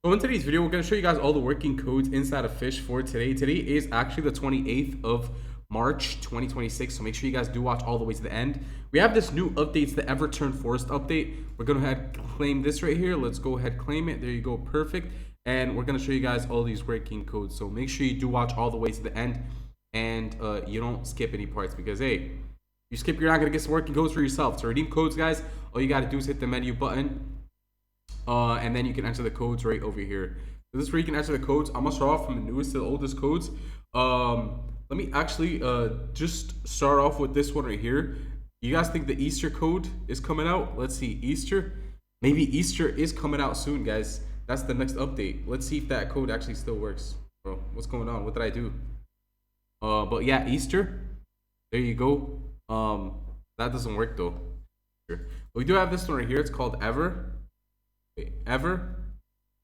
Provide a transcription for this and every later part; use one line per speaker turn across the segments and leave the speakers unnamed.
So in today's video, we're going to show you guys all the working codes inside of Fish for today. Today is actually the 28th of March 2026, so make sure you guys do watch all the way to the end. We have this new update, it's the Everturn Forest update. We're going to head claim this right here. Let's go ahead claim it. There you go, perfect. And we're going to show you guys all these working codes. So make sure you do watch all the way to the end and you don't skip any parts because, hey, you skip, you're not going to get some working codes for yourself. To redeem codes, guys, all you got to do is hit the menu button. And then you can enter the codes right over here. So this is where you can enter the codes. I'm gonna start off from the newest to the oldest codes. Let me actually just start off with this one right here. You guys think the Easter code is coming out? Let's see, Easter. Maybe Easter is coming out soon, guys. That's the next update. Let's see if that code actually still works. Bro, what's going on? What did I do? But yeah, Easter. There you go. That doesn't work though. We do have this one right here. It's called Ever,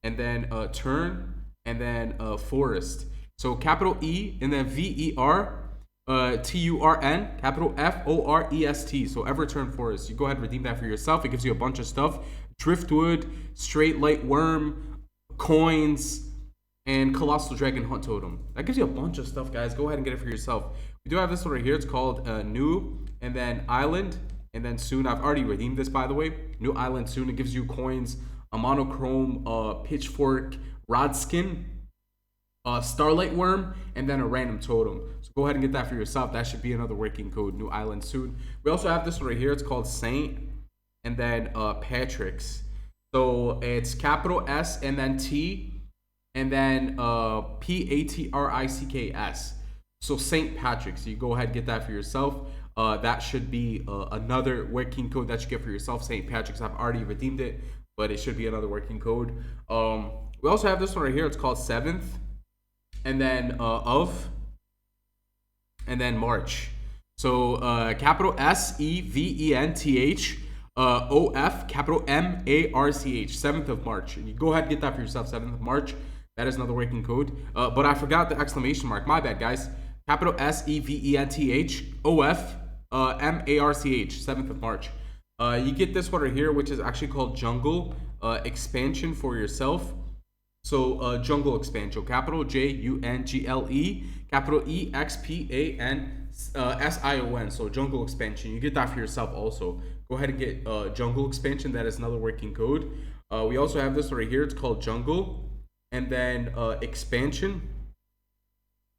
and then turn, and then forest. So capital E and then VER, TURN, capital FOREST. So Everturn Forest. You go ahead and redeem that for yourself. It gives you a bunch of stuff: driftwood, straight light worm, coins, and colossal dragon hunt totem. That gives you a bunch of stuff, guys. Go ahead and get it for yourself. We do have this one right here. It's called new, and then island, and then soon. I've already redeemed this, by the way. New island soon. It gives you coins, a monochrome pitchfork rod skin, starlight worm, and then a random totem. So go ahead and get that for yourself. That should be another working code. New island soon. We also have this one right here. It's called Saint, and then Patrick's. So it's capital S and then T, and then PATRICKS. So St. Patrick's. So you go ahead and get that for yourself. That should be another working code that you get for yourself. St. Patrick's. I've already redeemed it, but it should be another working code. We also have this one right here. It's called 7th, and then of, and then March. So capital SEVENTH, OF, capital MARCH, 7th of March. And you go ahead and get that for yourself. 7th of March. That is another working code. But I forgot the exclamation mark. My bad, guys. Capital SEVENTH, OF, MARCH, 7th of March. You get this one right here, which is actually called Jungle Expansion for yourself. So Jungle Expansion, capital JUNGLE, capital EXPANSION. So Jungle Expansion. You get that for yourself also. Go ahead and get Jungle Expansion. That is another working code. We also have this one right here. It's called Jungle, and then Expansion,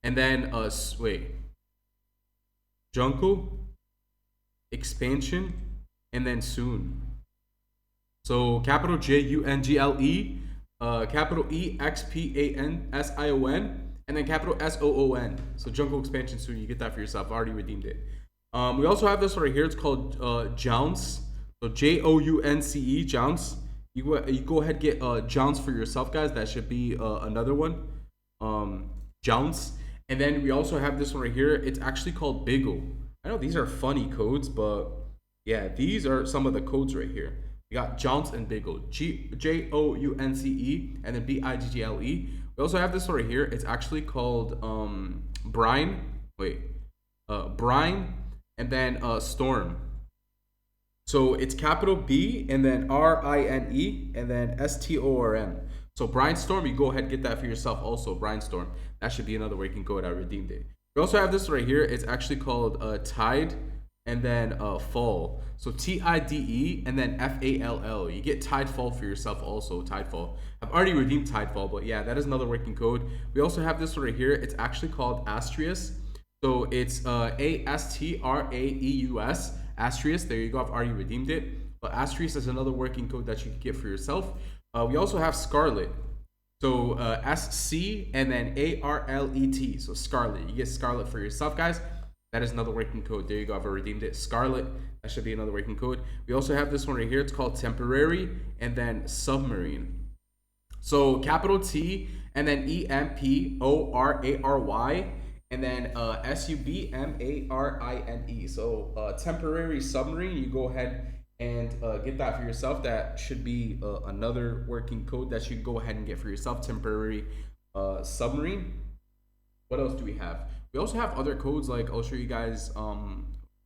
and then Jungle Expansion, and then soon. So capital JUNGLE, capital EXPANSION, and then capital SOON. So Jungle Expansion soon. You get that for yourself. I already redeemed it. We also have this one right here. It's called Jounce. So JOUNCE, Jounce. You go ahead and get Jounce for yourself, guys. That should be another one. Jounce. And then we also have this one right here. It's actually called Biggle. I know these are funny codes, but yeah, these are some of the codes right here. We got Jounce and Biggle, JOUNCE, and then BIGGLE. We also have this one right here. It's actually called Brine, and then Storm. So it's capital B, and then RINE, and then STORM. So Brainstorm, you go ahead and get that for yourself also. Brainstorm. That should be another working code. I redeemed it. We also have this right here. It's actually called Tide, and then Fall. So TIDE, and then FALL. You get Tidefall for yourself also. Tidefall. I've already redeemed Tidefall, but yeah, that is another working code. We also have this right here. It's actually called Astrius. So it's ASTRAEUS. Astrius. There you go. I've already redeemed it. But Astrius is another working code that you can get for yourself. We also have Scarlet. So SC and then ARLET. So Scarlet. You get Scarlet for yourself, guys. That is another working code. There you go. I've redeemed it. Scarlet. That should be another working code. We also have this one right here. It's called Temporary, and then Submarine. So capital T, and then EMPORARY, and then SUBMARINE. So Temporary Submarine. You go ahead and get that for yourself. That should be another working code that you go ahead and get for yourself. Temporary Submarine. What else do we have? We also have other codes, like I'll show you guys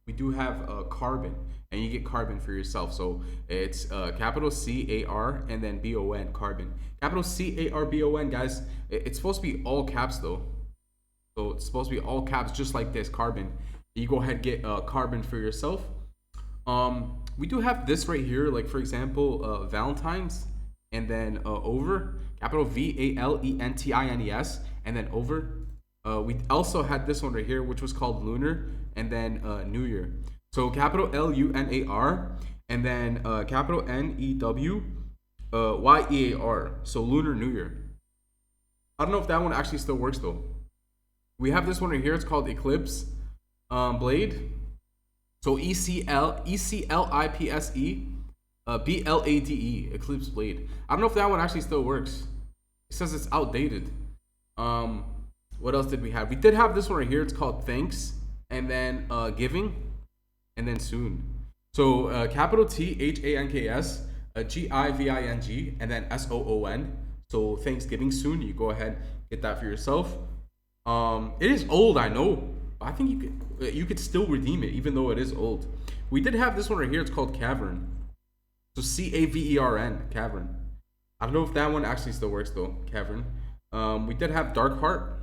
we do have carbon, and you get carbon for yourself. So it's capital CAR and then BON, carbon. Capital CARBON, guys. It's supposed to be all caps though. So it's supposed to be all caps, just like this, carbon. You go ahead and get carbon for yourself. We do have this right here, like for example, Valentine's, and then over, capital VALENTINES, and then over. We also had this one right here, which was called lunar, and then New Year. So capital LUNAR, and then capital NEWYEAR. So lunar New Year. I don't know if that one actually still works though. We have this one right here. It's called Eclipse Blade. So ECLIPSE BLADE, Eclipse Blade. I don't know if that one actually still works. It says it's outdated. What else did we have? We did have this one right here. It's called Thanks, and then Giving, and then Soon. So capital THANKS, GIVING, and then SOON. So Thanksgiving Soon. You go ahead, get that for yourself. It is old, I know. I think you could still redeem it even though it is old. We did have this one right here. It's called Cavern. So CAVERN, Cavern. I don't know if that one actually still works though. Cavern. We did have Dark Heart.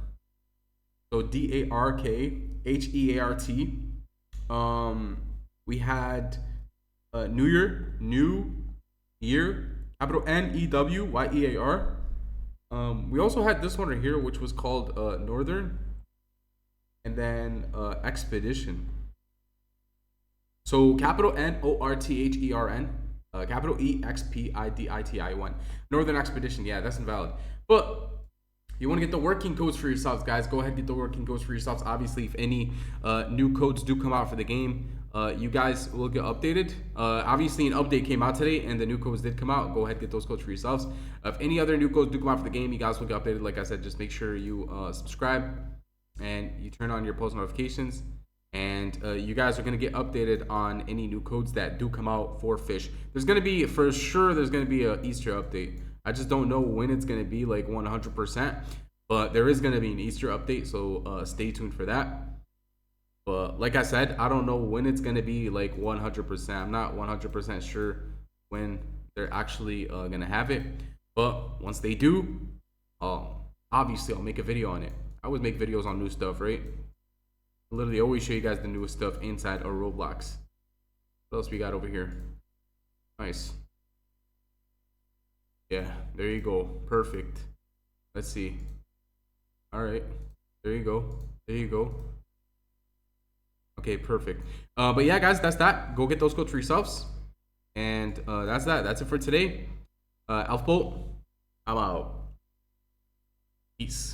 So DARKHEART. We had New Year, capital NEWYEAR. We also had this one right here, which was called Northern, and then Expedition. So capital NORTHERN, capital EXPIDITI1, Northern Expedition. Yeah, that's invalid. But you want to get the working codes for yourselves, guys. Go ahead and get the working codes for yourselves. Obviously, if any new codes do come out for the game, you guys will get updated. Obviously, an update came out today, and the new codes did come out. Go ahead and get those codes for yourselves. If any other new codes do come out for the game, you guys will get updated. Like I said, just make sure you subscribe and you turn on your post notifications. And you guys are going to get updated on any new codes that do come out for Fish. There's going to be, for sure, there's going to be an Easter update. I just don't know when it's going to be, like 100%. But there is going to be an Easter update, so stay tuned for that. But like I said, I don't know when it's going to be like 100%. I'm not 100% sure when they're actually going to have it. But once they do, obviously I'll make a video on it. I always make videos on new stuff, right? I literally always show you guys the newest stuff inside of Roblox. What else we got over here? Nice. Yeah, there you go. Perfect. Let's see. All right. There you go. There you go. Okay, perfect. But yeah, guys, that's that. Go get those codes for yourselves. And that's that. That's it for today. AlphaBolt, I'm out. Peace.